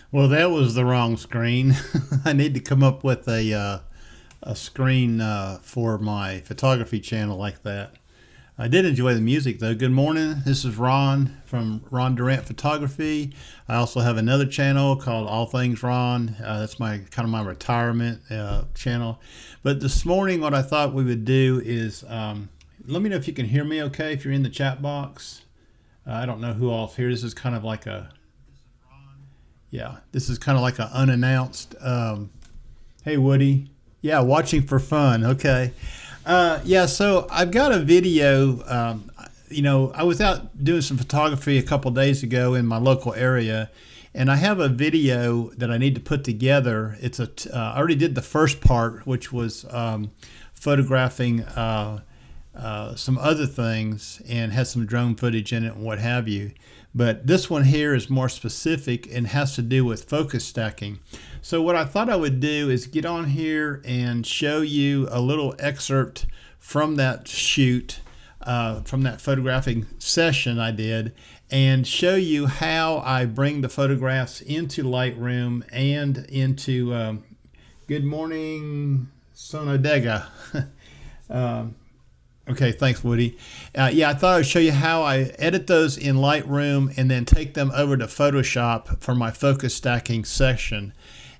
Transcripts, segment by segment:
Well, that was the wrong screen. I need to come up with a screen for my photography channel like that. I did enjoy the music though. Good morning. This is Ron from Ron Durant Photography. I also have another channel called All Things Ron. That's my kind of my retirement channel. But this morning, what I thought we would do is let me know if you can hear me okay. If you're in the chat box, I don't know who all's here. This is kind of like a This is kind of like an unannounced. Hey, Woody. Yeah, watching for fun. Okay. So I've got a video. I was out doing some photography a couple days ago in my local area, and I have a video that I need to put together. I already did the first part, which was photographing some other things and has some drone footage in it and what have you. But this one here is more specific and has to do with focus stacking. So what I thought I would do is get on here and show you a little excerpt from that shoot, from that photographing session I did, and show you how I bring the photographs into Lightroom and into Good Morning Sonodega. Okay, thanks, Woody. I thought I'd show you how I edit those in Lightroom and then take them over to Photoshop for my focus stacking section.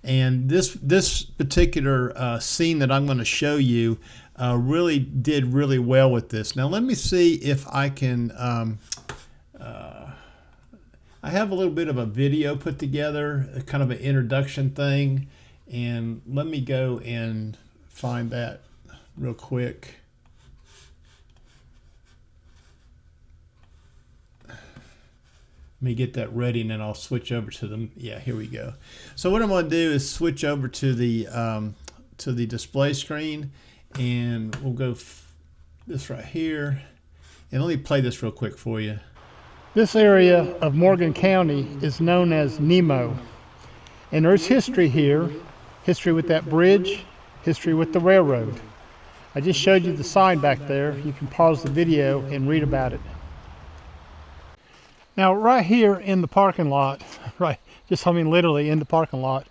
And this particular scene that I'm going to show you really did really well with this. Now let me see if I can. I have a little bit of a video put together, a kind of an introduction thing, and let me go and find that real quick. Let me get that ready and then I'll switch over to them. Yeah, here we go. So what I'm going to do is switch over to the display screen, and we'll go this right here. And let me play this real quick for you. This area of Morgan County is known as Nemo. And there's history here, history with that bridge, history with the railroad. I just showed you the sign back there. You can pause the video and read about it. Now right here in the parking lot, literally in the parking lot,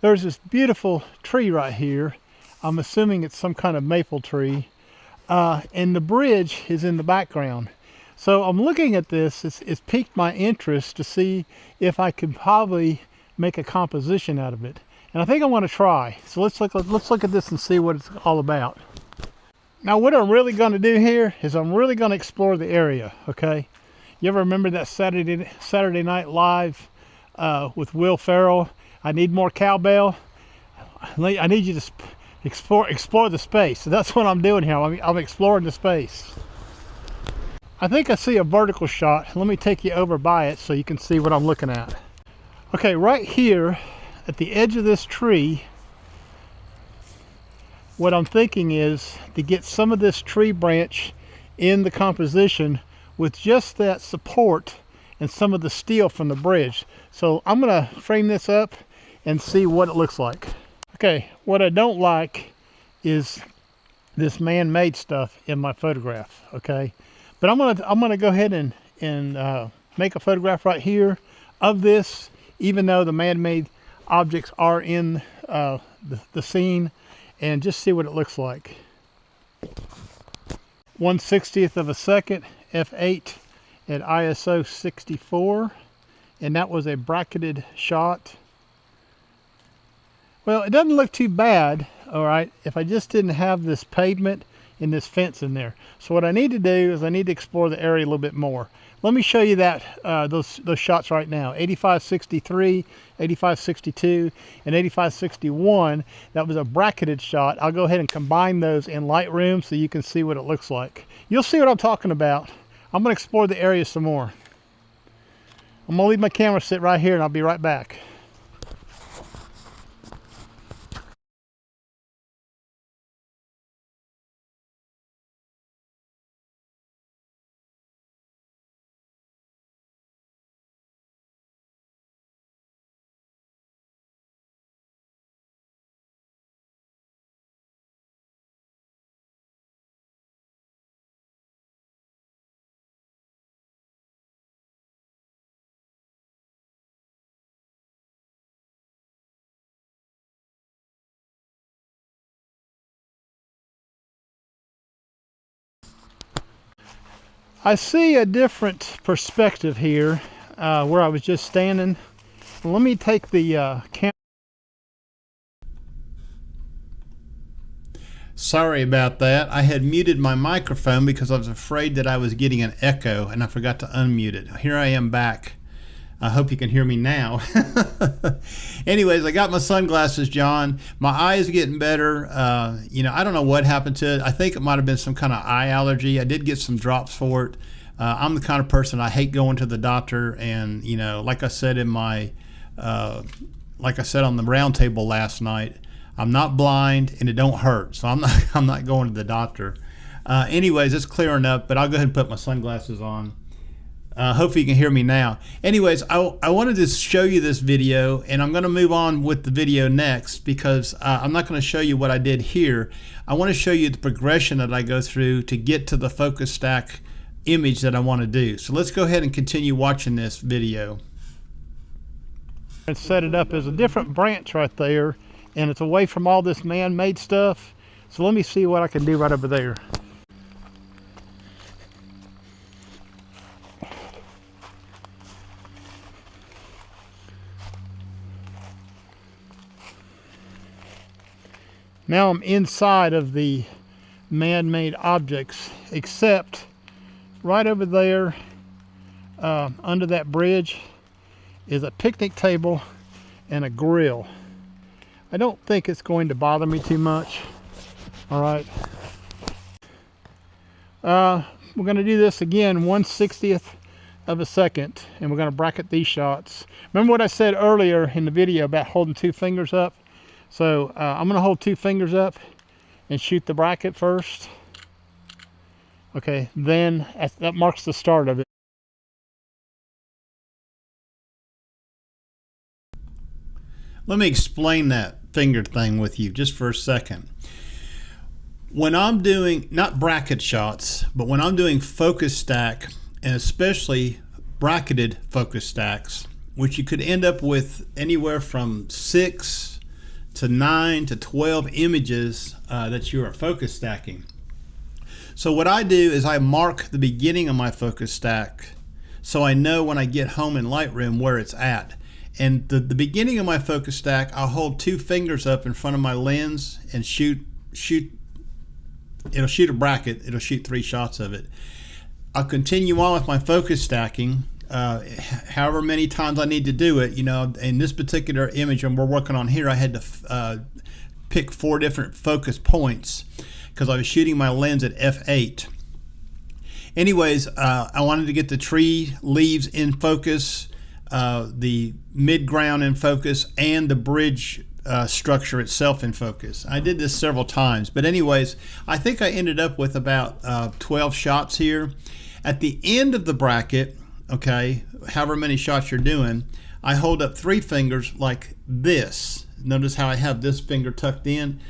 there's this beautiful tree right here. I'm assuming it's some kind of maple tree. And the bridge is in the background. So I'm looking at this, it's piqued my interest to see if I could probably make a composition out of it. And I think I want to try. So let's look at this and see what it's all about. Now what I'm really going to do here is I'm really going to explore the area, okay? You ever remember that Saturday Night Live with Will Ferrell? I need more cowbell. I need you to explore the space. So that's what I'm doing here. I'm exploring the space. I think I see a vertical shot. Let me take you over by it so you can see what I'm looking at. Okay, right here at the edge of this tree, what I'm thinking is to get some of this tree branch in the composition with just that support and some of the steel from the bridge. So I'm gonna frame this up and see what it looks like. Okay, what I don't like is this man-made stuff in my photograph, okay? But I'm gonna go ahead and make a photograph right here of this, even though the man-made objects are in the scene, and just see what it looks like. 1/60th of a second, f8 at ISO 64, and that was a bracketed shot. Well, it doesn't look too bad, all right, if I just didn't have this pavement and this fence in there. So what I need to do is I need to explore the area a little bit more. Let me show you that those shots right now. 8563, 8562, and 8561. That was a bracketed shot. I'll go ahead and combine those in Lightroom so you can see what it looks like. You'll see what I'm talking about. I'm going to explore the area some more. I'm going to leave my camera sit right here and I'll be right back. I see a different perspective here where I was just standing. Let me take the camera. Sorry about that. I had muted my microphone because I was afraid that I was getting an echo and I forgot to unmute it. Here I am back. I hope you can hear me now. Anyways, I got my sunglasses, John. My eyes are getting better. You know, I don't know what happened to it. I think it might have been some kind of eye allergy. I did get some drops for it. I'm the kind of person, I hate going to the doctor, and you know, like I said in my like I said on the round table last night, I'm not blind and it don't hurt, so I'm not going to the doctor. Anyways, it's clearing up, but I'll go ahead and put my sunglasses on. Hopefully you can hear me now. Anyways, I wanted to show you this video, and I'm going to move on with the video next because I'm not going to show you what I did here. I want to show you the progression that I go through to get to the focus stack image that I want to do. So let's go ahead and continue watching this video. And set it up as a different branch right there, and it's away from all this man-made stuff. So let me see what I can do right over there. Now I'm inside of the man-made objects, except right over there under that bridge is a picnic table and a grill. I don't think it's going to bother me too much. All right. We're going to do this again 1/60th of a second, and we're going to bracket these shots. Remember what I said earlier in the video about holding two fingers up? So I'm going to hold two fingers up and shoot the bracket first. Okay, then that marks the start of it. Let me explain that finger thing with you just for a second. When I'm doing, not bracket shots, but when I'm doing focus stack, and especially bracketed focus stacks, which you could end up with anywhere from 6 to 9 to 12 images that you are focus stacking. So what I do is I mark the beginning of my focus stack so I know when I get home in Lightroom where it's at. And the beginning of my focus stack, I'll hold two fingers up in front of my lens and it'll shoot a bracket. It'll shoot 3 shots of it. I'll continue on with my focus stacking however many times I need to do it. You know, in this particular image we're working on here, I had to pick 4 different focus points because I was shooting my lens at f8. Anyways, I wanted to get the tree leaves in focus, the mid-ground in focus, and the bridge structure itself in focus. I did this several times, but anyways, I think I ended up with about 12 shots here. At the end of the bracket, okay, however many shots you're doing, I hold up 3 fingers like this. Notice how I have this finger tucked in,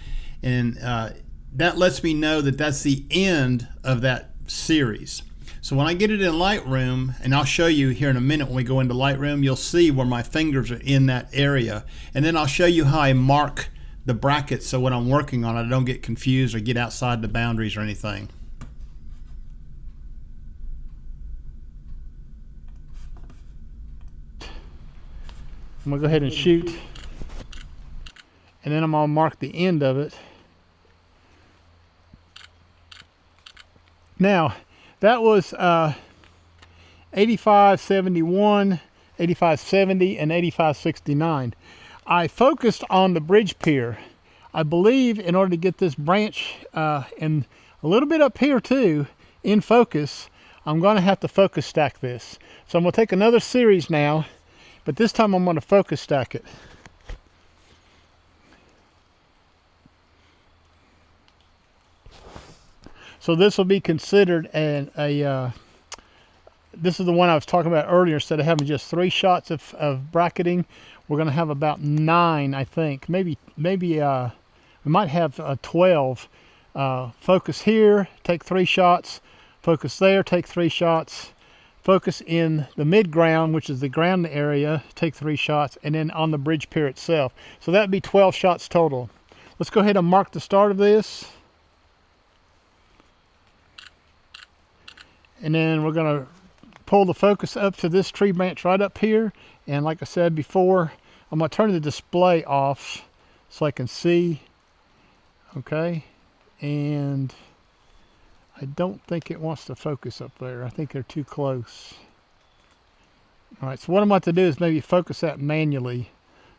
and that lets me know that that's the end of that series. So when I get it in Lightroom, and I'll show you here in a minute when we go into Lightroom, you'll see where my fingers are in that area. And then I'll show you how I mark the brackets so when I'm working on it, I don't get confused or get outside the boundaries or anything. I'm going to go ahead and shoot. And then I'm going to mark the end of it. Now, that was 8571, 8570, and 8569. I focused on the bridge pier. I believe in order to get this branch and a little bit up here too in focus, I'm going to have to focus stack this. So I'm going to take another series now, but this time I'm going to focus stack it. So this will be considered this is the one I was talking about earlier. Instead of having just 3 shots of bracketing, we're going to have about 9, I think. Maybe we might have 12. Focus here, take 3 shots. Focus there, take 3 shots. Focus in the mid-ground, which is the ground area, take 3 shots. And then on the bridge pier itself. So that would be 12 shots total. Let's go ahead and mark the start of this. And then we're going to pull the focus up to this tree branch right up here. And like I said before, I'm going to turn the display off so I can see. Okay. And I don't think it wants to focus up there. I think they're too close. All right, so what I'm about to do is maybe focus that manually.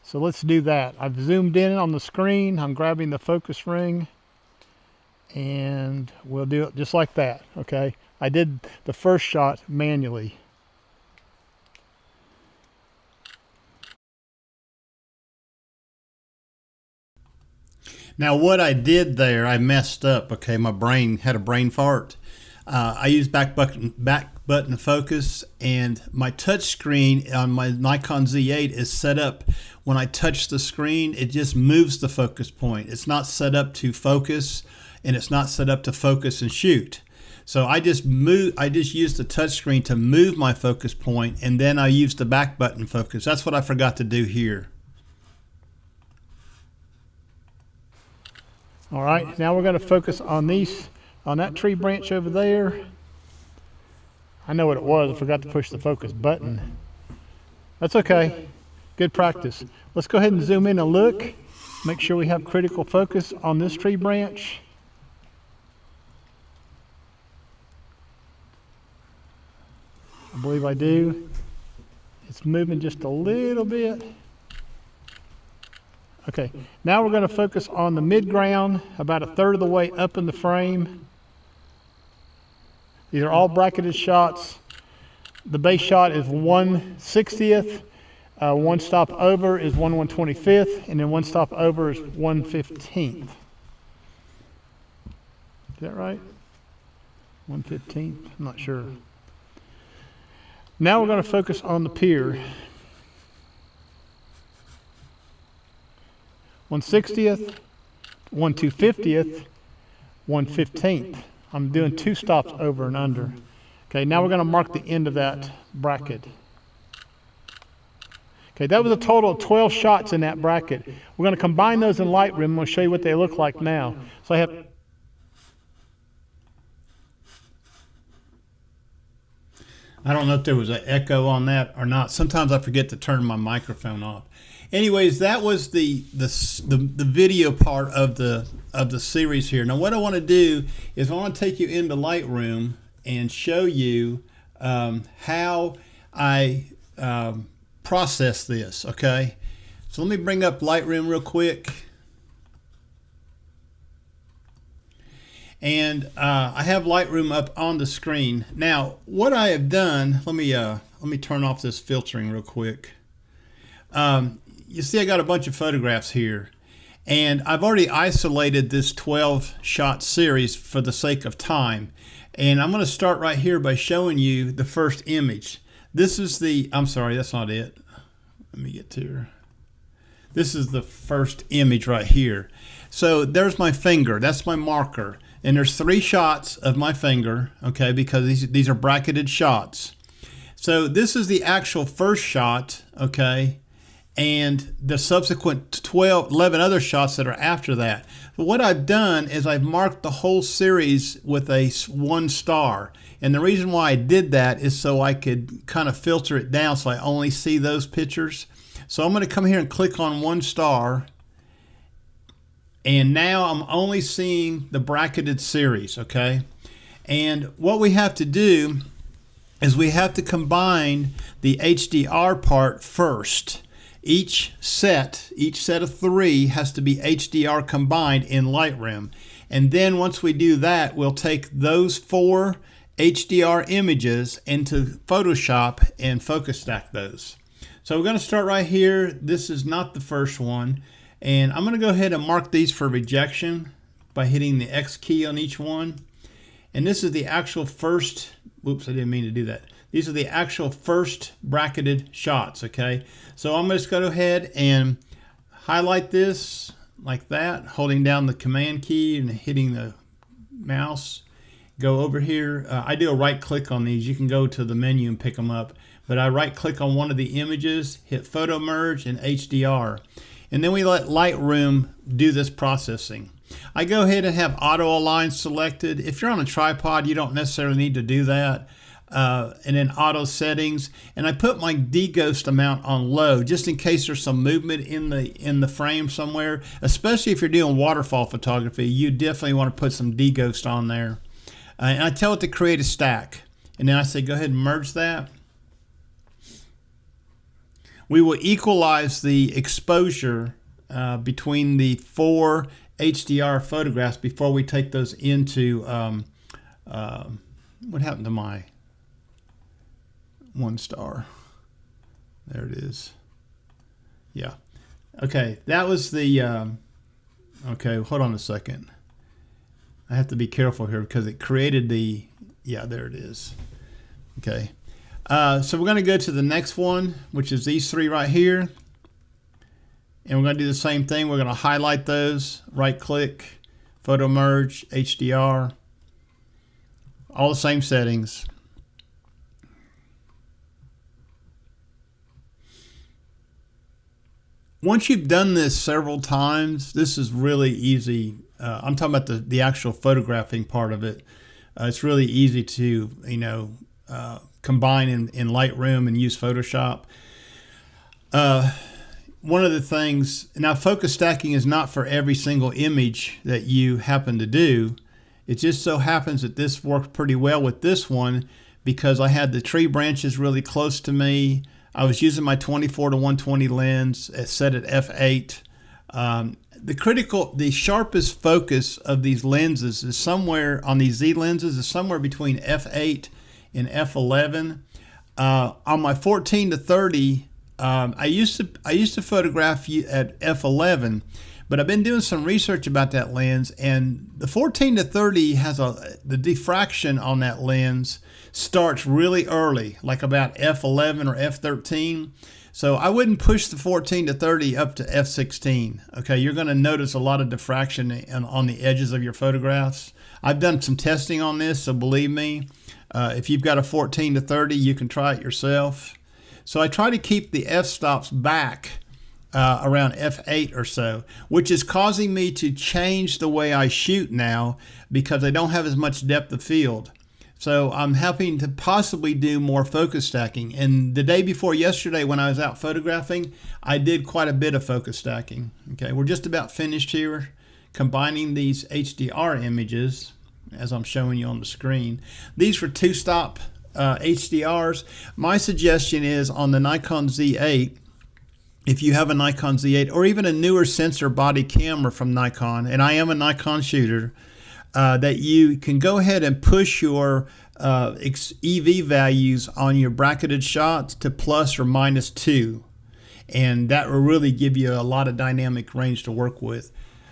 So let's do that. I've zoomed in on the screen. I'm grabbing the focus ring. And we'll do it just like that, okay? I did the first shot manually. Now what I did there, I messed up, okay? My brain had a brain fart. I used back button focus, and my touch screen on my Nikon Z8 is set up. When I touch the screen, it just moves the focus point. It's not set up to focus, and it's not set up to focus and shoot. So I just used the touch screen to move my focus point, and then I used the back button focus. That's what I forgot to do here. All right, now we're going to focus on that tree branch over there. I know what it was. I forgot to push the focus button. That's okay. Good practice. Let's go ahead and zoom in and look. Make sure we have critical focus on this tree branch. I believe I do. It's moving just a little bit. Okay, now we're going to focus on the mid-ground, about a third of the way up in the frame. These are all bracketed shots. The base shot is 1/60th. One stop over is 1/125th, and then one stop over is 1/15th. Is that right? 1/15th? I'm not sure. Now we're going to focus on the pier. 1/60th, 1/250th, 1/15th. I'm doing 2 stops over and under. Okay, now we're going to mark the end of that bracket. Okay, that was a total of 12 shots in that bracket. We're going to combine those in Lightroom, and we'll show you what they look like now. So I have... I don't know if there was an echo on that or not. Sometimes I forget to turn my microphone off. Anyways, that was the video part of the series here. Now what I want to do is I want to take you into Lightroom and show you how I process this, okay? So let me bring up Lightroom real quick. And I have Lightroom up on the screen. Now, what I have done, let me turn off this filtering real quick. You see I got a bunch of photographs here, and I've already isolated this 12 shot series for the sake of time. And I'm going to start right here by showing you the first image. This is the, I'm sorry, that's not it. Let me get to her. This is the first image right here. So there's my finger, that's my marker. And there's 3 shots of my finger, okay, because these are bracketed shots. So this is the actual first shot, okay, and the subsequent 11 other shots that are after that. But what I've done is I've marked the whole series with a 1 star. And the reason why I did that is so I could kind of filter it down so I only see those pictures. So I'm going to come here and click on 1 star. And now I'm only seeing the bracketed series, okay? And what we have to do is we have to combine the HDR part first. Each set of 3 has to be HDR combined in Lightroom. And then once we do that, we'll take those 4 HDR images into Photoshop and focus stack those. So we're going to start right here. This is not the first one. And I'm going to go ahead and mark these for rejection by hitting the X key on each one. And this is the actual first, whoops, I didn't mean to do that. These are the actual first bracketed shots, okay? So I'm just going to go ahead and highlight this like that, holding down the command key and hitting the mouse. Go over here. I do a right click on these. You can go to the menu and pick them up. But I right click on one of the images, hit photo merge and HDR. and then we let Lightroom do this processing. I go ahead and have auto align selected. If you're on a tripod, you don't necessarily need to do that. And then auto settings, and I put my deghost amount on low just in case there's some movement in the frame somewhere, especially if you're doing waterfall photography. You definitely want to put some deghost on there. And I tell it to create a stack, and then I say go ahead and merge that. We will equalize the exposure between the 4 HDR photographs before we take those into what happened to my 1 star? There it is. Yeah. Okay, that was the okay, hold on a second. I have to be careful here because it created the, yeah, there it is. Okay. So we're going to go to the next one, which is these 3 right here. And we're going to do the same thing. We're going to highlight those, right click, photo merge, HDR, all the same settings. Once you've done this several times, this is really easy. I'm talking about the actual photographing part of it. It's really easy to, combine in Lightroom and use Photoshop. One of the things, now focus stacking is not for every single image that you happen to do. It just so happens that this worked pretty well with this one because I had the tree branches really close to me. I was using my 24-to-120 lens set at f8. The sharpest focus of these lenses is somewhere on these Z lenses is somewhere between f8 and f11. On my 14-to-30, I used to photograph you at f11, but I've been doing some research about that lens, and the 14-to-30 has the diffraction on that lens starts really early, like about f11 or f13. So I wouldn't push the 14-to-30 up to f16. Okay, you're going to notice a lot of diffraction on the edges of your photographs. I've done some testing on this, so believe me, if you've got a 14-to-30, you can try it yourself. So I try to keep the f-stops back around f8 or so, which is causing me to change the way I shoot now because I don't have as much depth of field. So I'm having to possibly do more focus stacking. And the day before yesterday when I was out photographing, I did quite a bit of focus stacking. Okay, we're just about finished here combining these HDR images as I'm showing you on the screen. These were 2-stop HDRs. My suggestion is on the Nikon Z8, if you have a Nikon Z8 or even a newer sensor body camera from Nikon, and I am a Nikon shooter, that you can go ahead and push your EV values on your bracketed shots to plus or minus 2. And that will really give you a lot of dynamic range to work with.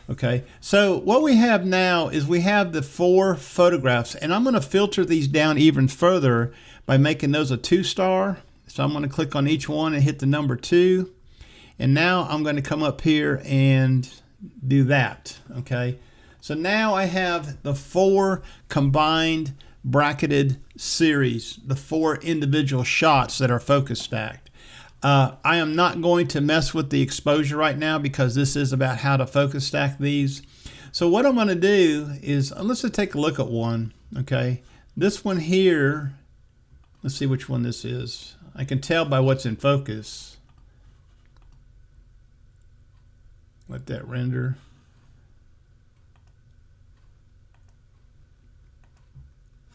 Okay, so what we have now is we have the 4 photographs, and I'm going to filter these down even further by making those a 2-star. So I'm going to click on each one and hit the number 2. And now I'm going to come up here and do that. Okay. So now I have the 4 combined bracketed series, the 4 individual shots that are focus stacked. I am not going to mess with the exposure right now because this is about how to focus stack these. So what I'm going to do is, let's just take a look at one. Okay, this one here, let's see which one this is. I can tell by what's in focus. Let that render.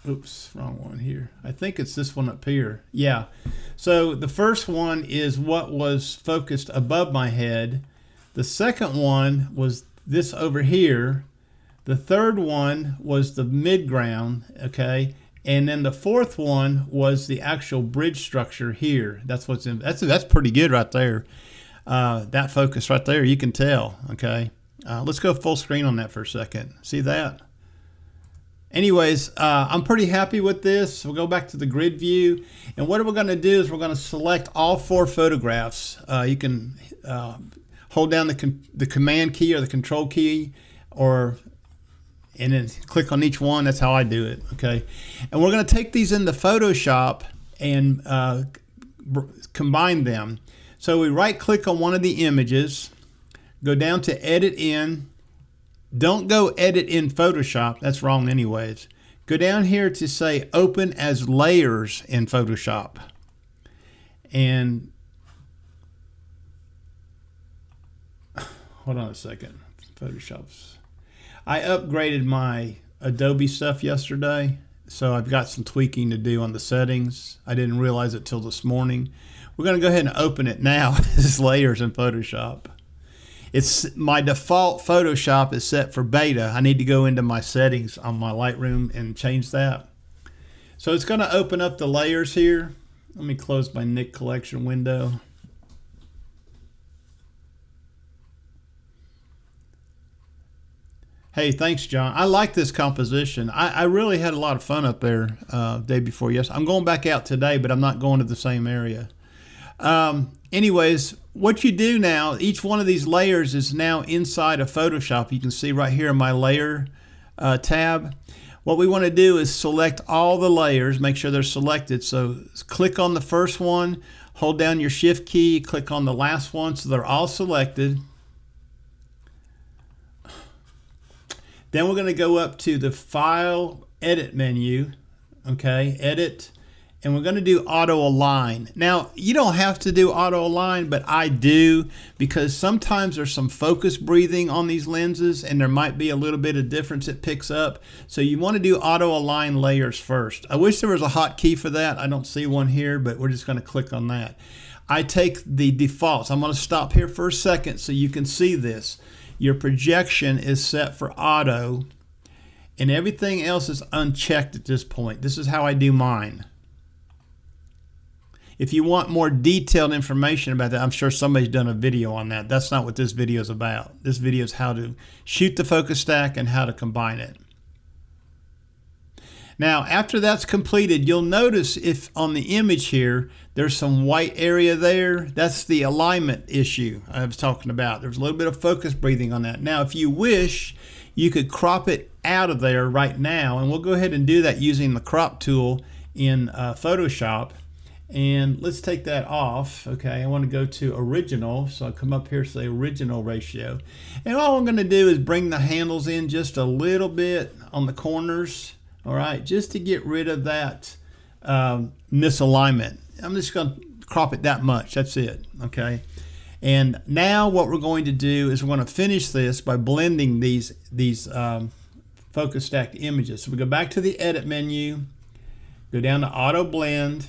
Oops, wrong one here. I think it's this one up here. Yeah. So the first one is what was focused above my head. The second one was this over here. The third one was the midground, okay? And then the fourth one was the actual bridge structure here. That's what's in. That's pretty good right there. That focus right there, you can tell, okay? Let's go full screen on that for a second. See that? Anyways, I'm pretty happy with this. We'll go back to the grid view. And what we're going to do is we're going to select all 4 photographs. You can hold down the command key or the control key, and then click on each one. That's how I do it. Okay. And we're going to take these into Photoshop and combine them. So we right click on one of the images. go down to edit in. Don't go edit in Photoshop. That's wrong anyways. Go down here to say open as layers in Photoshop. And hold on a second. Photoshop's. I upgraded my Adobe stuff yesterday, so I've got some tweaking to do on the settings. I didn't realize it till this morning. We're going to go ahead and open it now as layers in Photoshop. It's my default Photoshop is set for beta. I need to go into my settings on my Lightroom and change that. So it's going to open up the layers here. Let me close my Nik collection window. Hey, thanks, John. I like this composition. I really had a lot of fun up there day before yesterday. I'm going back out today, but I'm not going to the same area. Anyways, what you do now, each one of these layers is now inside of Photoshop. You can see right here in my layer tab. What we want to do is select all the layers, make sure they're selected. So click on the first one, hold down your shift key, click on the last one so they're all selected. Then we're going to go up to the File, Edit menu, okay, Edit, and we're going to do Auto Align. Now, you don't have to do Auto Align, but I do because sometimes there's some focus breathing on these lenses and there might be a little bit of difference it picks up. So you want to do Auto Align layers first. I wish there was a hotkey for that. I don't see one here, but we're just going to click on that. I take the defaults. I'm going to stop here for a second so you can see this. Your projection is set for auto and everything else is unchecked at this point. This is how I do mine. If you want more detailed information about that, I'm sure somebody's done a video on that. That's not what this video is about. This video is how to shoot the focus stack and how to combine it. Now, after that's completed, you'll notice if on the image here, there's some white area there. That's the alignment issue I was talking about. There's a little bit of focus breathing on that. Now, if you wish, you could crop it out of there right now, and we'll go ahead and do that using the crop tool in Photoshop. And let's take that off. Okay, I want to go to original, so I'll come up here, say original ratio. And all I'm going to do is bring the handles in just a little bit on the corners. All right, just to get rid of that misalignment. I'm just going to crop it that much. That's it. Okay. And now what we're going to do is we're going to finish this by blending these focus stacked images. So we go back to the edit menu, go down to auto blend.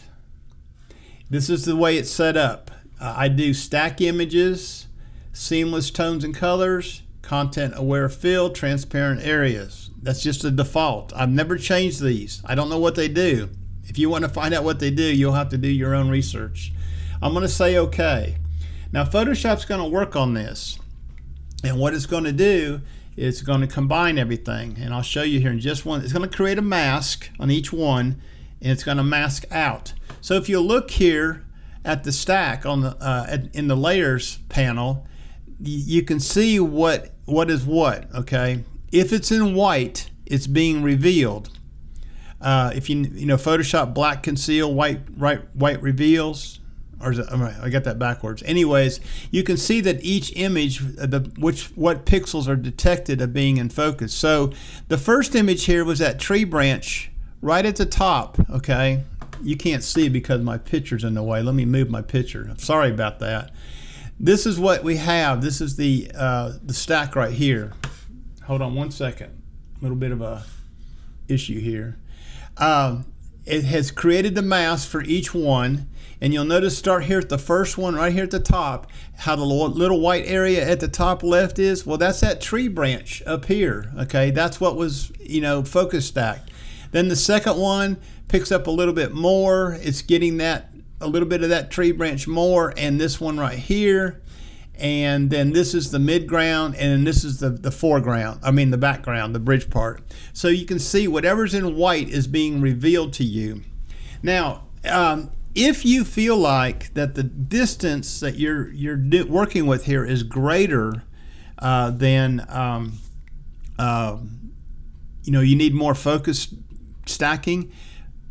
This is the way it's set up. I do stack images, seamless tones and colors, content aware fill, transparent areas. That's just a default. I've never changed these. I don't know what they do. If you want to find out what they do, you'll have to do your own research. I'm going to say okay. Now Photoshop's going to work on this. And what it's going to do is it's going to combine everything. And I'll show you here in just one. It's going to create a mask on each one and it's going to mask out. So if you look here at the stack on the in the layers panel, you can see what is what, okay? If it's in white, it's being revealed. If you know Photoshop black conceal, white reveals, or is it, I got that backwards. Anyways, you can see that each image, what pixels are detected of being in focus. So the first image here was that tree branch right at the top, okay? You can't see because my picture's in the way. Let me move my picture. I'm sorry about that. This is what we have. This is the stack right here. Hold on one second. A little bit of a issue here. It has created the mask for each one, and you'll notice start here at the first one right here at the top, how the little white area at the top left is. Well, that's that tree branch up here. Okay, that's what was focus stacked. Then the second one picks up a little bit more. It's getting that a little bit of that tree branch more, and this one right here. And then this is the midground, and this is the foreground. I mean the background, the bridge part. So you can see whatever's in white is being revealed to you. Now, if you feel like that the distance that you're working with here is greater than you need more focus stacking,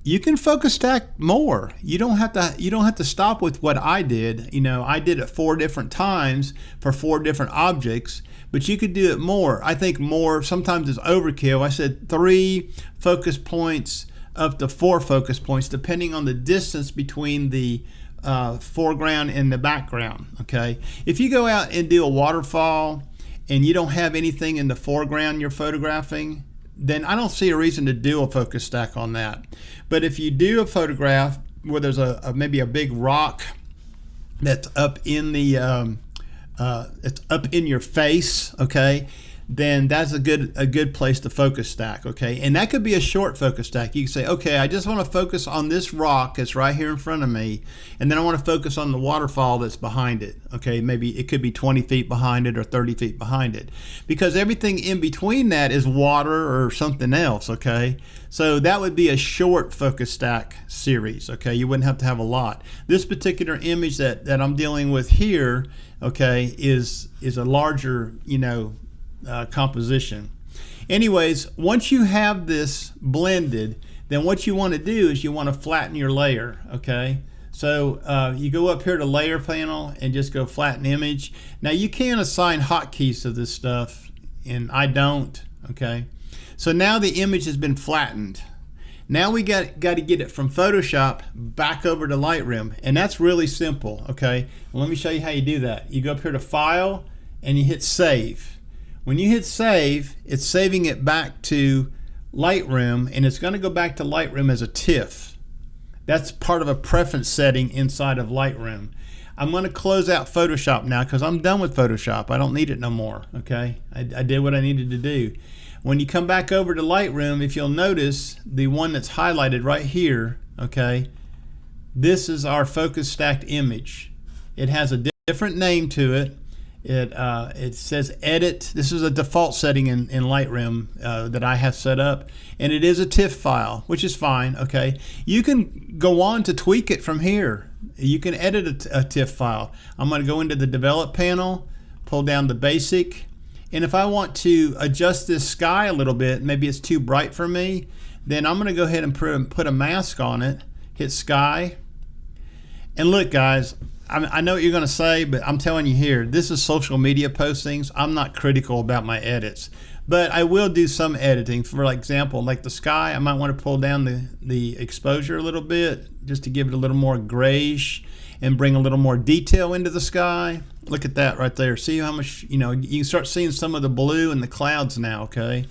you can focus stack more. You don't have to stop with what I did. You know, I did it 4 different times for 4 different objects, but you could do it more. I think more sometimes is overkill. I said 3 focus points up to 4 focus points, depending on the distance between the foreground and the background. Okay, if you go out and do a waterfall and you don't have anything in the foreground you're photographing, then I don't see a reason to do a focus stack on that. But if you do a photograph where there's maybe a big rock that's up in the it's up in your face, okay, then that's a good place to focus stack, okay? And that could be a short focus stack. You can say, okay, I just want to focus on this rock that's right here in front of me, and then I want to focus on the waterfall that's behind it, okay? Maybe it could be 20 feet behind it or 30 feet behind it, because everything in between that is water or something else, okay? So that would be a short focus stack series, okay? You wouldn't have to have a lot. This particular image that I'm dealing with here, okay, is a larger, you know, composition. Anyways, once you have this blended, then what you want to do is you want to flatten your layer, okay? So you go up here to layer panel and just go flatten image. Now you can assign hotkeys to this stuff, and I don't, okay? So now the image has been flattened. Now we got to get it from Photoshop back over to Lightroom, and that's really simple, okay? Well, let me show you how you do that. You go up here to File and you hit Save. When you hit save, it's saving it back to Lightroom, and it's going to go back to Lightroom as a TIFF. That's part of a preference setting inside of Lightroom. I'm going to close out Photoshop now because I'm done with Photoshop. I don't need it no more, okay? I did what I needed to do. When you come back over to Lightroom, if you'll notice the one that's highlighted right here, okay, this is our focus stacked image. It has a different name to it. It says edit. This is a default setting in Lightroom that I have set up, and it is a TIFF file, which is fine, okay? You can go on to tweak it from here. You can edit a TIFF file. I'm going to go into the develop panel, pull down the basic, and if I want to adjust this sky a little bit, maybe it's too bright for me, then I'm going to go ahead and put a mask on it, hit sky, and look guys, I know what you're going to say, but I'm telling you here, this is social media postings. I'm not critical about my edits, but I will do some editing. For example, like the sky, I might want to pull down the exposure a little bit just to give it a little more grayish and bring a little more detail into the sky. Look at that right there. See how much, you know, you can start seeing some of the blue in the clouds now, okay?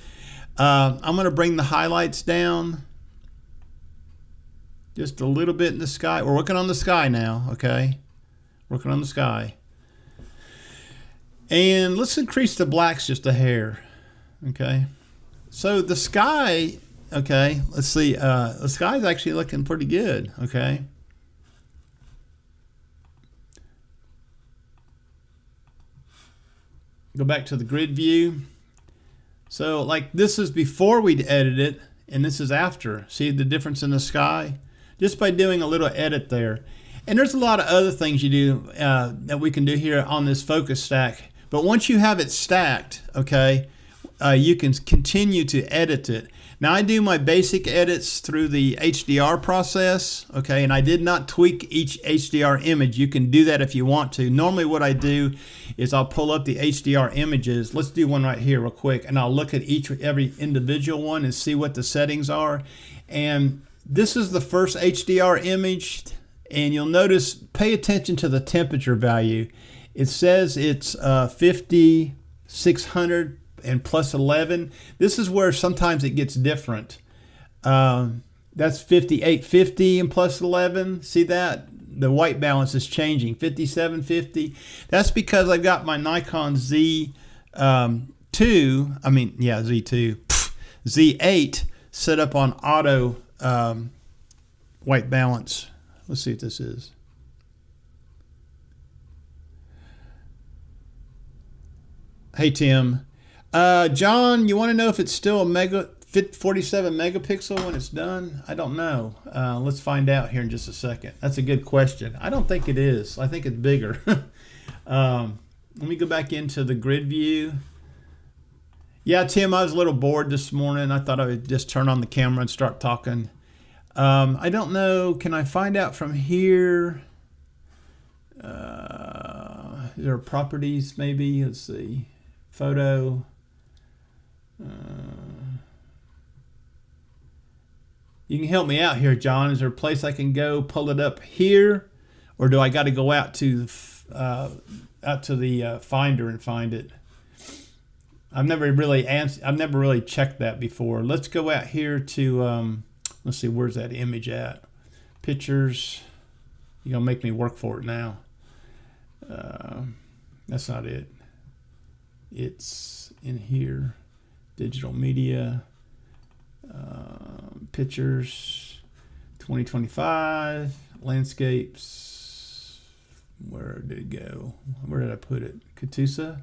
I'm going to bring the highlights down just a little bit in the sky. We're working on the sky now, okay? Working on the sky. And let's increase the blacks just a hair, okay? So the sky, okay, let's see, the sky's actually looking pretty good, okay? Go back to the grid view. So like this is before we'd edit it, and this is after. See the difference in the sky? Just by doing a little edit there. And there's a lot of other things you do that we can do here on this focus stack. But once you have it stacked, okay, you can continue to edit it. Now I do my basic edits through the HDR process, okay, and I did not tweak each HDR image. You can do that if you want to. Normally what I do is I'll pull up the HDR images. Let's do one right here real quick, and I'll look at every individual one and see what the settings are. And this is the first HDR image. And you'll notice, pay attention to the temperature value. It says it's 5600 and plus 11. This is where sometimes it gets different. That's 5850 and plus 11. See that? The white balance is changing, 5750. That's because I've got my Nikon Z2, Z8 set up on auto white balance. Let's see what this is. Hey Tim, John, you want to know if it's still a 47 megapixel when it's done? I don't know. Let's find out here in just a second. That's a good question. I don't think it is. I think it's bigger. Let me go back into the grid view. Yeah, Tim, I was a little bored this morning. I thought I would just turn on the camera and start talking. I don't know. Can I find out from here? There are properties maybe. Let's see. Photo. You can help me out here, John. Is there a place I can go pull it up here, or do I got to go out to the Finder and find it? I've never really checked that before. Let's go out here to let's see, where's that image at? Pictures. You're gonna make me work for it now. That's not it. It's in here. Digital media. Pictures. 2025. Landscapes. Where did it go? Where did I put it? Katusa?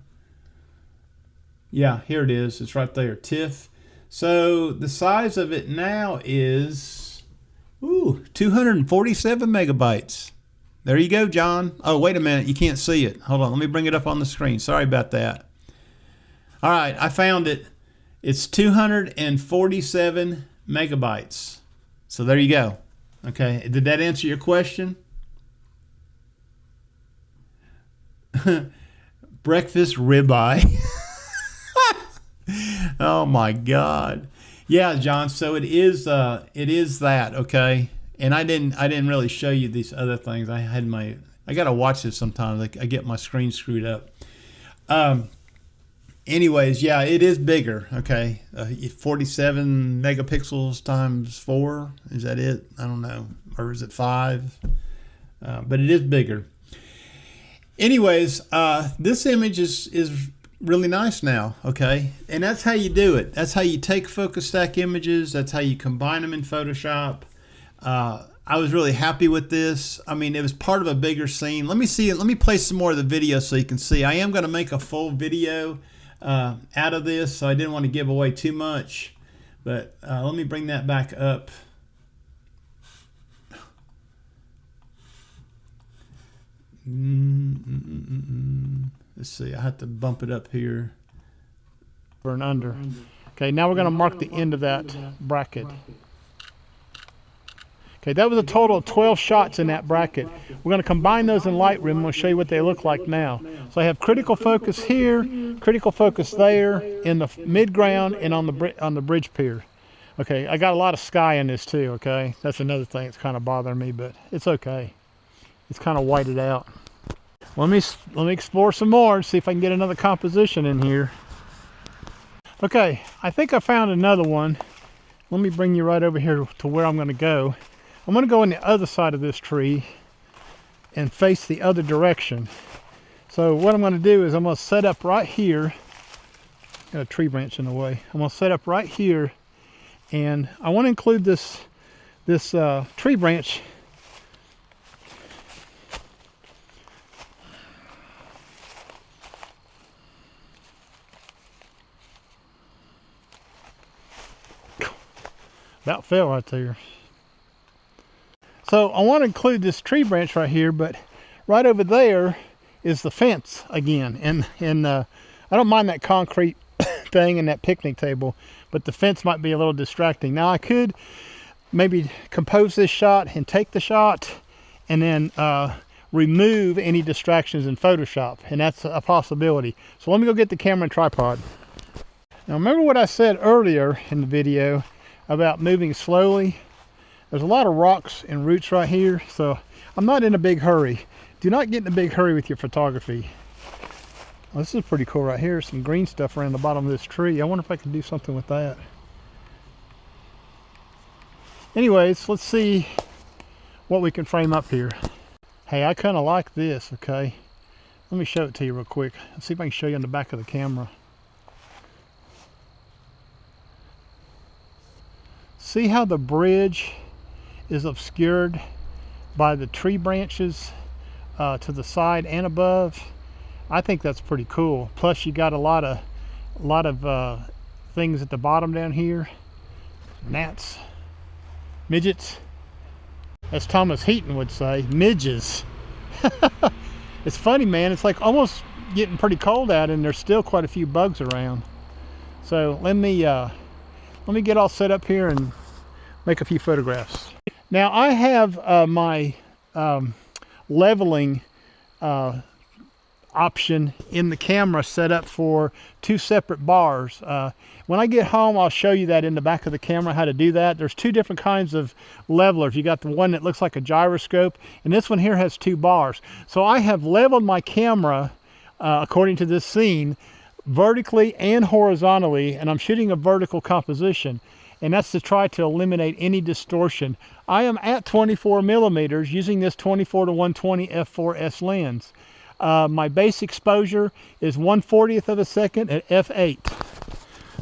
Yeah, here it is. It's right there. TIFF. So the size of it now is 247 megabytes. There you go, John. Oh, wait a minute. You can't see it. Hold on. Let me bring it up on the screen. Sorry about that. All right. I found it. It's 247 megabytes. So there you go. Okay. Did that answer your question? Breakfast ribeye. Oh my God. Yeah, John. So it is that, okay? And I didn't really show you these other things. I got to watch this sometimes. Like I get my screen screwed up. Anyways, yeah, it is bigger, okay? 47 megapixels times 4. Is that it? I don't know. Or is it 5? But it is bigger. Anyways, this image is really nice now, okay? And that's how you do it. That's how you take focus stack images. That's how you combine them in Photoshop. I was really happy with this. I mean, it was part of a bigger scene. Let me see it. Let me play some more of the video so you can see. I am going to make a full video out of this, so I didn't want to give away too much. But let me bring that back up. Let's see, I have to bump it up here. For and under. Okay, now we're going to mark the end of that bracket. Okay, that was a total of 12 shots in that bracket. We're going to combine those in Lightroom and we'll show you what they look like now. So I have critical focus here, critical focus there, in the midground, and on the bridge pier. Okay, I got a lot of sky in this too, okay? That's another thing that's kind of bothering me, but it's okay. It's kind of whited out. Let me explore some more and see if I can get another composition in here. Okay, I think I found another one. Let me bring you right over here to where I'm going to go. I'm going to go on the other side of this tree and face the other direction. So what I'm going to do is I'm going to set up right here. Got a tree branch in the way. I'm going to set up right here, and I want to include this tree branch . About fell right there. So I want to include this tree branch right here, but right over there is the fence again. And I don't mind that concrete thing and that picnic table, but the fence might be a little distracting. Now I could maybe compose this shot and take the shot and then remove any distractions in Photoshop, and that's a possibility. So let me go get the camera and tripod. Now remember what I said earlier in the video about moving slowly? There's a lot of rocks and roots right here, so I'm not in a big hurry. Do not get in a big hurry with your photography. Well, this is pretty cool right here. Some green stuff around the bottom of this tree. I wonder if I can do something with that. Anyways, let's see what we can frame up here. Hey, I kind of like this, okay? Let me show it to you real quick. Let's see if I can show you on the back of the camera. See how the bridge is obscured by the tree branches to the side and above? I think that's pretty cool. Plus you got a lot of things at the bottom down here. Gnats, midgets, as Thomas Heaton would say, midges. It's funny, man. It's like almost getting pretty cold out and there's still quite a few bugs around. So let me get all set up here and make a few photographs. Now I have my leveling option in the camera set up for 2 separate bars. When I get home, I'll show you that in the back of the camera how to do that. There's 2 different kinds of levelers. You got the one that looks like a gyroscope, and this one here has 2 bars. So I have leveled my camera according to this scene vertically and horizontally, and I'm shooting a vertical composition, and that's to try to eliminate any distortion. I am at 24 millimeters using this 24-120 f4S lens. My base exposure is 1/40th of a second at f8.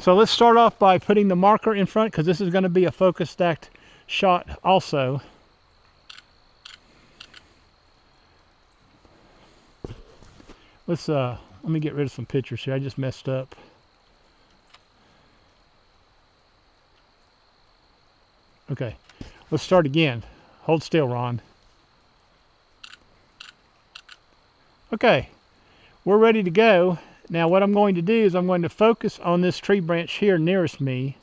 So let's start off by putting the marker in front, because this is going to be a focus stacked shot also. Let's let me get rid of some pictures here. I just messed up. Okay, let's start again. Hold still, Ron. Okay, we're ready to go. Now what I'm going to do is I'm going to focus on this tree branch here nearest me.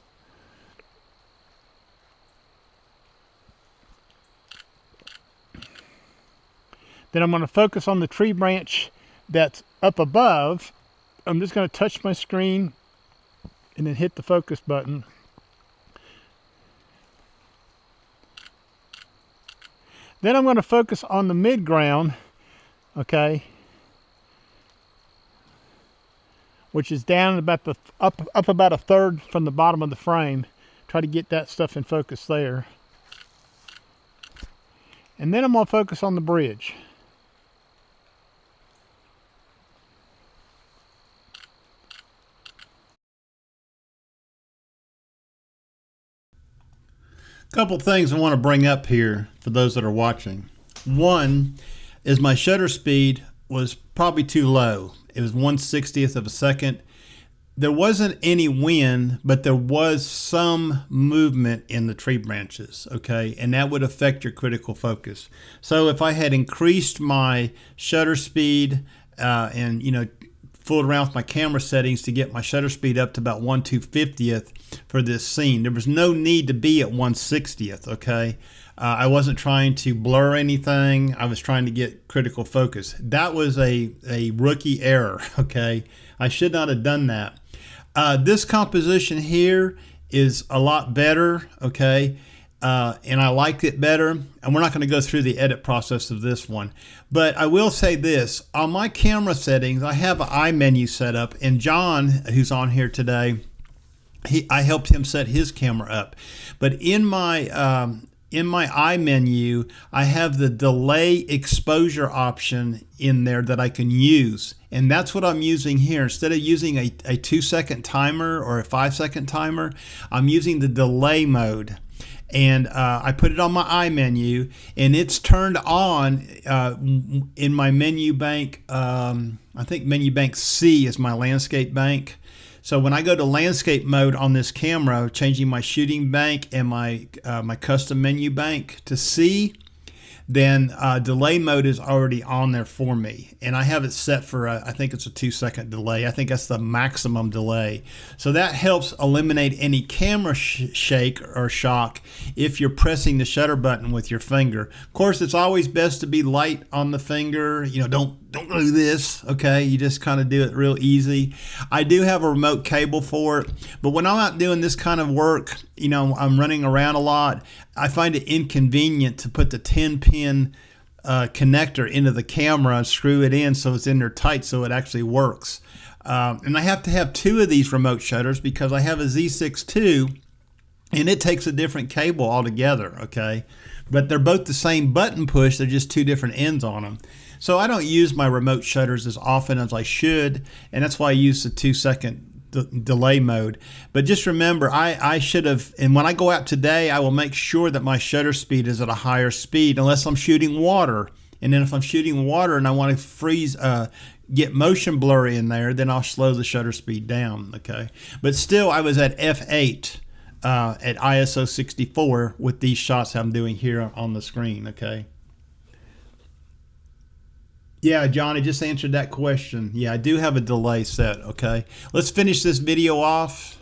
Then I'm going to focus on the tree branch that's up above. I'm just going to touch my screen and then hit the focus button. Then I'm going to focus on the midground, okay, which is down about the up about 1/3 from the bottom of the frame. Try to get that stuff in focus there. And then I'm going to focus on the bridge. Couple things I want to bring up here for those that are watching. One is my shutter speed was probably too low. It was 1/60th of a second. There wasn't any wind, but there was some movement in the tree branches, okay? And that would affect your critical focus. So if I had increased my shutter speed and, you know, fooled around with my camera settings to get my shutter speed up to about 1/250th for this scene. There was no need to be at 1/60th, okay? I wasn't trying to blur anything. I was trying to get critical focus. That was a rookie error, okay? I should not have done that. This composition here is a lot better, okay? And I liked it better. And we're not going to go through the edit process of this one. But I will say this. On my camera settings, I have an eye menu set up. And John, who's on here today, I helped him set his camera up. But in my eye menu, I have the delay exposure option in there that I can use. And that's what I'm using here. Instead of using a 2-second timer or a 5-second timer, I'm using the delay mode. And I put it on my eye menu, and it's turned on in my menu bank. I think menu bank C is my landscape bank. So when I go to landscape mode on this camera, changing my shooting bank and my custom menu bank to C, then delay mode is already on there for me. And I have it set for, I think it's a 2-second delay. I think that's the maximum delay. So that helps eliminate any camera shake or shock if you're pressing the shutter button with your finger. Of course, it's always best to be light on the finger. You know, don't do this, okay? You just kind of do it real easy. I do have a remote cable for it, but when I'm out doing this kind of work, you know, I'm running around a lot, I find it inconvenient to put the 10-pin connector into the camera and screw it in so it's in there tight so it actually works. And I have to have 2 of these remote shutters because I have a Z6 II and it takes a different cable altogether, okay? But they're both the same button push, they're just 2 different ends on them. So I don't use my remote shutters as often as I should, and that's why I use the 2-second delay mode. But just remember, I should have, and when I go out today, I will make sure that my shutter speed is at a higher speed unless I'm shooting water. And then if I'm shooting water and I want to freeze, get motion blur in there, then I'll slow the shutter speed down, okay? But still, I was at f8 at ISO 64 with these shots I'm doing here on the screen, okay? Yeah, Johnny, just answered that question. Yeah, I do have a delay set, okay? Let's finish this video off.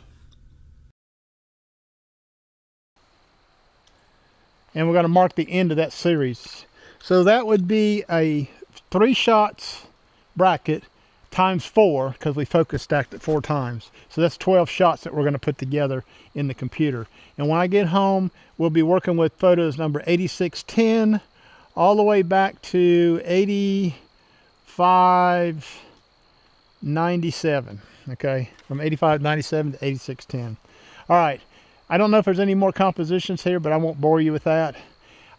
and we're going to mark the end of that series. So that would be a 3 shots bracket times 4, because we focus stacked it 4 times. So that's 12 shots that we're going to put together in the computer. And when I get home, we'll be working with photos number 8610 all the way back to 8597. Okay, from 8597 to 8610. All right, I don't know if there's any more compositions here, but I won't bore you with that.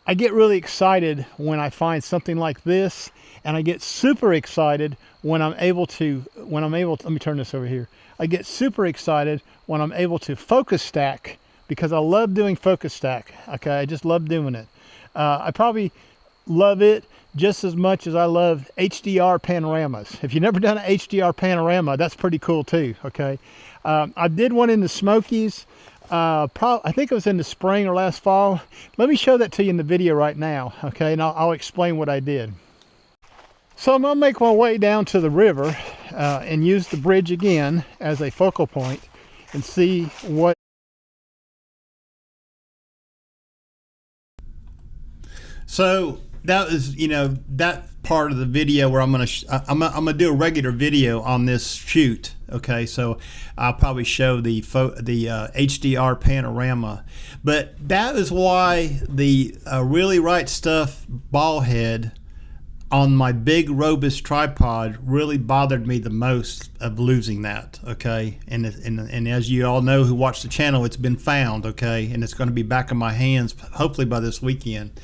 I get really excited when I find something like this, and I get super excited when I'm able to, let me turn this over here. I get super excited when I'm able to focus stack, because I love doing focus stack. Okay, I just love doing it. I probably love it just as much as I love HDR panoramas. If you've never done an HDR panorama, that's pretty cool too. Okay, I did one in the Smokies. I think it was in the spring or last fall. Let me show that to you in the video right now, okay, and I'll explain what I did. So I'm going to make my way down to the river and use the bridge again as a focal point and see what. So that was, that part of the video where I'm gonna do a regular video on this shoot. Okay, so I'll probably show the HDR panorama, but that is why the Really Right Stuff ball head on my big robust tripod really bothered me the most of losing that. Okay, and as you all know who watch the channel, it's been found. Okay, and it's going to be back in my hands hopefully by this weekend.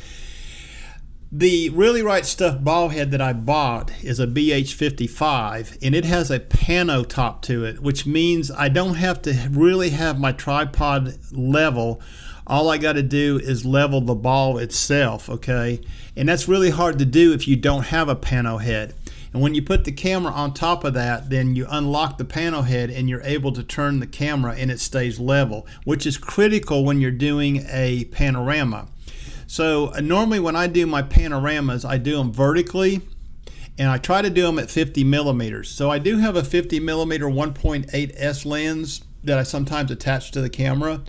The Really Right Stuff ball head that I bought is a BH55, and it has a pano top to it, which means I don't have to really have my tripod level. All I got to do is level the ball itself, okay? And that's really hard to do if you don't have a pano head. And when you put the camera on top of that, then you unlock the pano head and you're able to turn the camera and it stays level, which is critical when you're doing a panorama. So normally when I do my panoramas, I do them vertically, and I try to do them at 50 millimeters. So I do have a 50 millimeter 1.8S lens that I sometimes attach to the camera,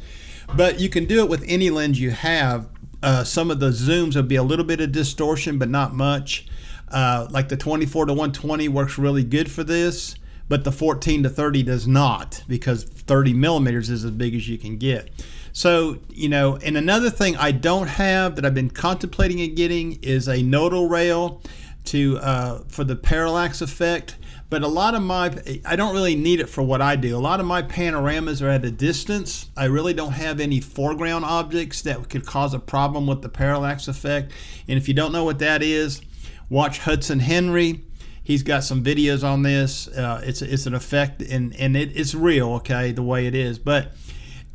but you can do it with any lens you have. Some of the zooms will be a little bit of distortion, but not much. Like the 24 to 120 works really good for this, but the 14 to 30 does not, because 30 millimeters is as big as you can get. So, and another thing I don't have that I've been contemplating in getting is a nodal rail for the parallax effect. But a lot of I don't really need it for what I do. A lot of my panoramas are at a distance. I really don't have any foreground objects that could cause a problem with the parallax effect. And if you don't know what that is, watch Hudson Henry. He's got some videos on this. It's an effect, and it's real, okay, the way it is. But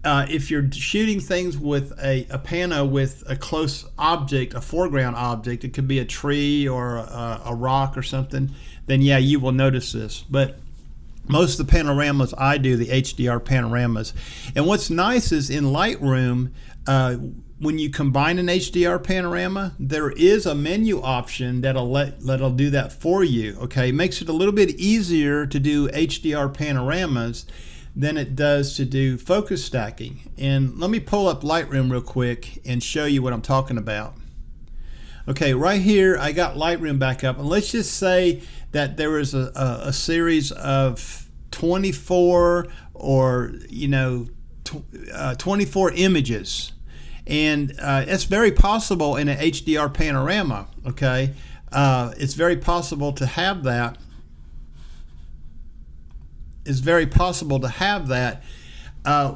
if you're shooting things with a pano with a close object, a foreground object, it could be a tree or a rock or something, then yeah, you will notice this. But most of the panoramas I do, the HDR panoramas. And what's nice is in Lightroom, when you combine an HDR panorama, there is a menu option that'll do that for you. Okay, it makes it a little bit easier to do HDR panoramas than it does to do focus stacking. And let me pull up Lightroom real quick and show you what I'm talking about. Okay, right here I got Lightroom back up, and let's just say that there is a series of 24 or 24 images, and it's very possible in an HDR panorama. Okay, it's very possible to have that. It's very possible to have that.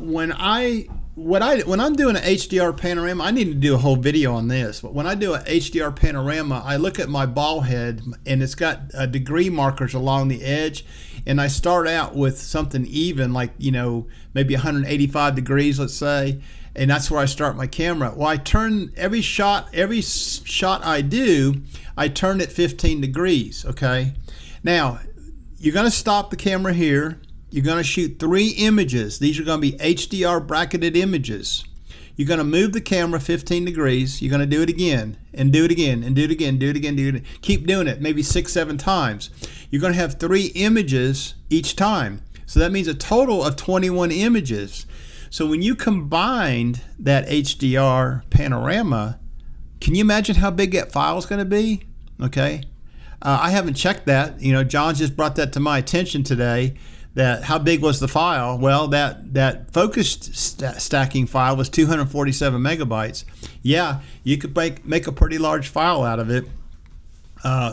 When I'm doing an HDR panorama, I need to do a whole video on this. But when I do an HDR panorama, I look at my ball head, and it's got degree markers along the edge, and I start out with something even, like maybe 185 degrees, let's say, and that's where I start my camera. Well, I turn every shot I do, I turn it 15 degrees. Okay, now you're going to stop the camera here. You're going to shoot 3 images. These are going to be HDR bracketed images. You're going to move the camera 15 degrees. You're going to do it again, and do it again, and do it again, do it again, do it again. Keep doing it, maybe 6-7 times. You're going to have 3 images each time. So that means a total of 21 images. So when you combined that HDR panorama, can you imagine how big that file is going to be? Okay. I haven't checked that. You know, John just brought that to my attention today, that how big was the file? Well, that focused stacking file was 247 megabytes. Yeah, you could make a pretty large file out of it.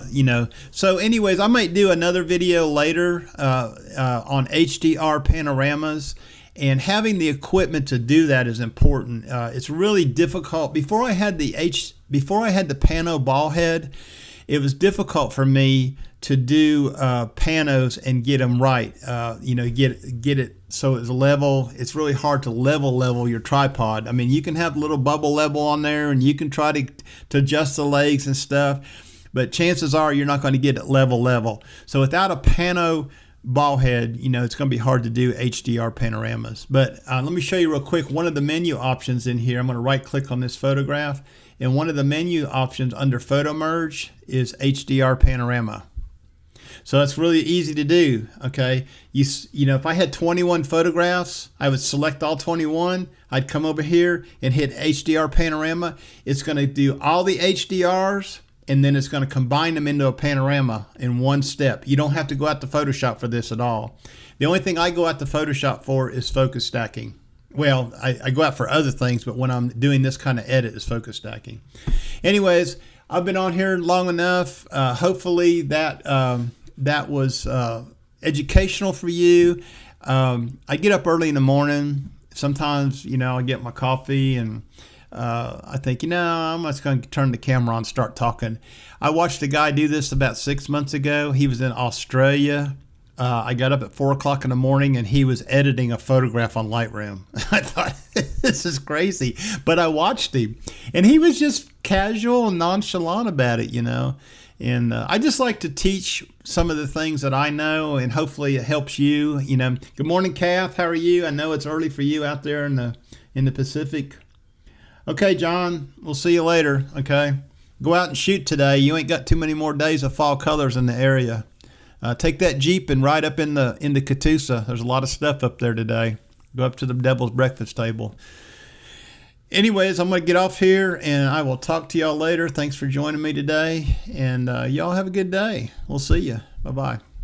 You know, so anyways, I might do another video later on HDR panoramas, and having the equipment to do that is important. It's really difficult. Before I had the pano ball head, it was difficult for me to do panos and get them right. You know, get it so it's level. It's really hard to level your tripod. I mean, you can have a little bubble level on there, and you can try to adjust the legs and stuff, but chances are you're not going to get it level. So without a pano ball head, you know, it's going to be hard to do HDR panoramas. But let me show you real quick one of the menu options in here. I'm going to right click on this photograph, and one of the menu options under photo merge is HDR panorama. So it's really easy to do. Okay, you know, if I had 21 photographs, I would select all 21. I'd come over here and hit HDR panorama. It's going to do all the HDRs, and then it's going to combine them into a panorama in one step. You don't have to go out to Photoshop for this at all. The only thing I go out to Photoshop for is focus stacking. Well, I go out for other things, but when I'm doing this kind of edit, is focus stacking. Anyways, I've been on here long enough. Hopefully that was educational for you. I get up early in the morning. Sometimes, you know, I get my coffee and I think, you know, I'm just going to turn the camera on and start talking. I watched a guy do this about 6 months ago. He was in Australia. I got up at 4 o'clock in the morning and he was editing a photograph on Lightroom. I thought, this is crazy. But I watched him and he was just casual and nonchalant about it, you know. And I just like to teach some of the things that I know, and hopefully it helps you. You know, good morning, Kath. How are you? I know it's early for you out there in the Pacific. Okay, John, we'll see you later. Okay, go out and shoot today. You ain't got too many more days of fall colors in the area. Take that Jeep and ride up in the Catoosa. There's a lot of stuff up there today. Go up to the Devil's Breakfast table. Anyways, I'm going to get off here, and I will talk to y'all later. Thanks for joining me today, and y'all have a good day. We'll see you. Bye-bye.